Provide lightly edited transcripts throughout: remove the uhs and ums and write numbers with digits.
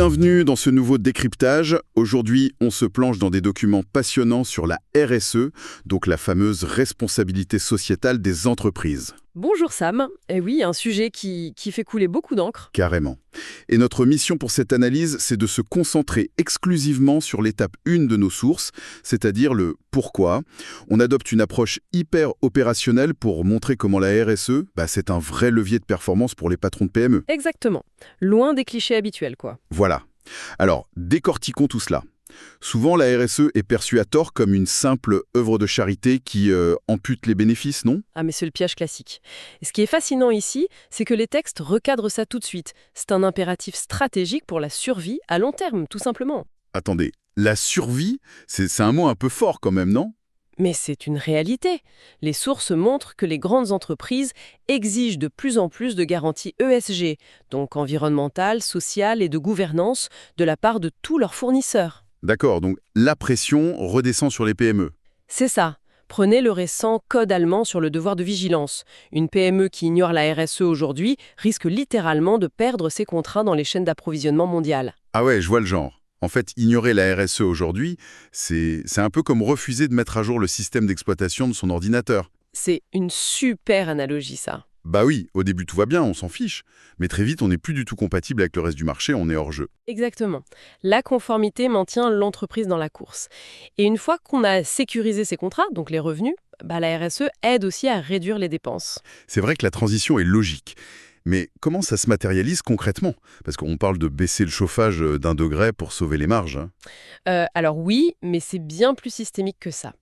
Bienvenue dans ce nouveau décryptage. Aujourd'hui, on se plonge dans des documents passionnants sur la RSE, donc la fameuse responsabilité sociétale des entreprises. Bonjour Sam. Eh oui, un sujet qui fait couler beaucoup d'encre. Carrément. Et notre mission pour cette analyse, c'est de se concentrer exclusivement sur l'étape 1 de nos sources, c'est-à-dire le pourquoi. On adopte une approche hyper opérationnelle pour montrer comment la RSE, c'est un vrai levier de performance pour les patrons de PME. Exactement. Loin des clichés habituels, quoi. Voilà. Alors, décortiquons tout cela. Souvent, la RSE est perçue à tort comme une simple œuvre de charité qui ampute les bénéfices, non? Ah mais c'est le piège classique. Et ce qui est fascinant ici, c'est que les textes recadrent ça tout de suite. C'est un impératif stratégique pour la survie à long terme, tout simplement. Attendez, la survie, c'est un mot un peu fort quand même, non? Mais c'est une réalité. Les sources montrent que les grandes entreprises exigent de plus en plus de garanties ESG, donc environnementales, sociales et de gouvernance, de la part de tous leurs fournisseurs. D'accord, donc la pression redescend sur les PME. C'est ça. Prenez le récent code allemand sur le devoir de vigilance. Une PME qui ignore la RSE aujourd'hui risque littéralement de perdre ses contrats dans les chaînes d'approvisionnement mondiales. Ah ouais, je vois le genre. En fait, ignorer la RSE aujourd'hui, c'est un peu comme refuser de mettre à jour le système d'exploitation de son ordinateur. C'est une super analogie, ça. Bah oui, au début tout va bien, on s'en fiche. Mais très vite, on n'est plus du tout compatible avec le reste du marché, on est hors jeu. Exactement. La conformité maintient l'entreprise dans la course. Et une fois qu'on a sécurisé ses contrats, donc les revenus, la RSE aide aussi à réduire les dépenses. C'est vrai que la transition est logique. Mais comment ça se matérialise concrètement? Parce qu'on parle de baisser le chauffage d'1 degré pour sauver les marges. Alors oui, mais c'est bien plus systémique que ça.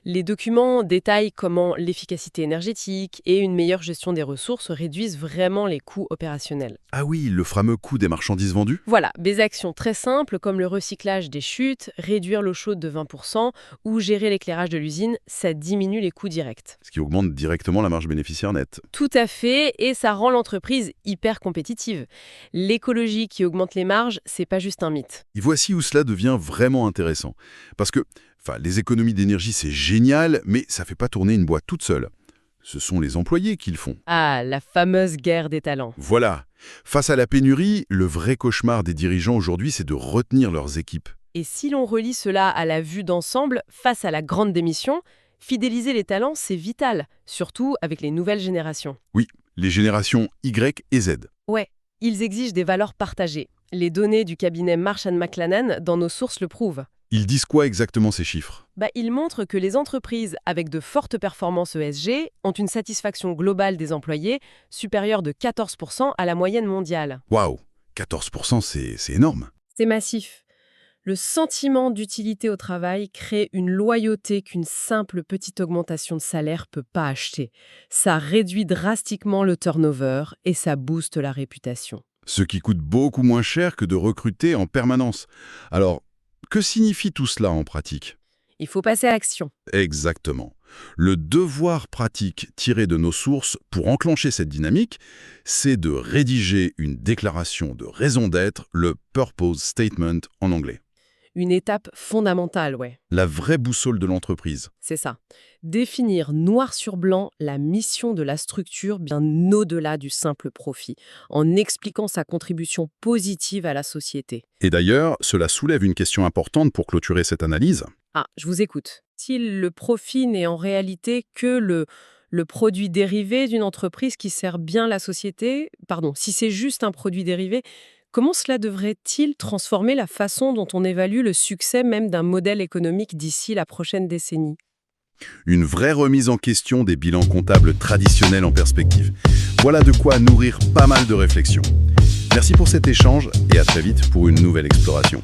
Les documents détaillent comment l'efficacité énergétique et une meilleure gestion des ressources réduisent vraiment les coûts opérationnels. Ah oui, le fameux coût des marchandises vendues? Voilà, des actions très simples comme le recyclage des chutes, réduire l'eau chaude de 20% ou gérer l'éclairage de l'usine, ça diminue les coûts directs. Ce qui augmente directement la marge bénéficiaire nette. Tout à fait, et ça rend l'entreprise hyper compétitive. L'écologie qui augmente les marges, c'est pas juste un mythe. Et voici où cela devient vraiment intéressant. Parce que les économies d'énergie, c'est génial, mais ça fait pas tourner une boîte toute seule. Ce sont les employés qui le font. Ah, la fameuse guerre des talents. Voilà. Face à la pénurie, le vrai cauchemar des dirigeants aujourd'hui, c'est de retenir leurs équipes. Et si l'on relie cela à la vue d'ensemble, face à la grande démission, fidéliser les talents, c'est vital, surtout avec les nouvelles générations. Oui, les générations Y et Z. Ouais, ils exigent des valeurs partagées. Les données du cabinet Marsh & McLennan dans nos sources le prouvent. Ils disent quoi exactement ces chiffres? Ils montrent que les entreprises avec de fortes performances ESG ont une satisfaction globale des employés supérieure de 14% à la moyenne mondiale. Waouh, 14%, c'est énorme. C'est massif. Le sentiment d'utilité au travail crée une loyauté qu'une simple petite augmentation de salaire peut pas acheter. Ça réduit drastiquement le turnover et ça booste la réputation. Ce qui coûte beaucoup moins cher que de recruter en permanence. Alors, que signifie tout cela en pratique? Il faut passer à l'action. Exactement. Le devoir pratique tiré de nos sources pour enclencher cette dynamique, c'est de rédiger une déclaration de raison d'être, le Purpose Statement en anglais. Une étape fondamentale, ouais. La vraie boussole de l'entreprise. C'est ça. Définir noir sur blanc la mission de la structure bien au-delà du simple profit, en expliquant sa contribution positive à la société. Et d'ailleurs, cela soulève une question importante pour clôturer cette analyse. Ah, je vous écoute. Si le profit n'est en réalité que le produit dérivé d'une entreprise qui sert bien la société, si c'est juste un produit dérivé, comment cela devrait-il transformer la façon dont on évalue le succès même d'un modèle économique d'ici la prochaine décennie? Une vraie remise en question des bilans comptables traditionnels en perspective. Voilà de quoi nourrir pas mal de réflexions. Merci pour cet échange et à très vite pour une nouvelle exploration.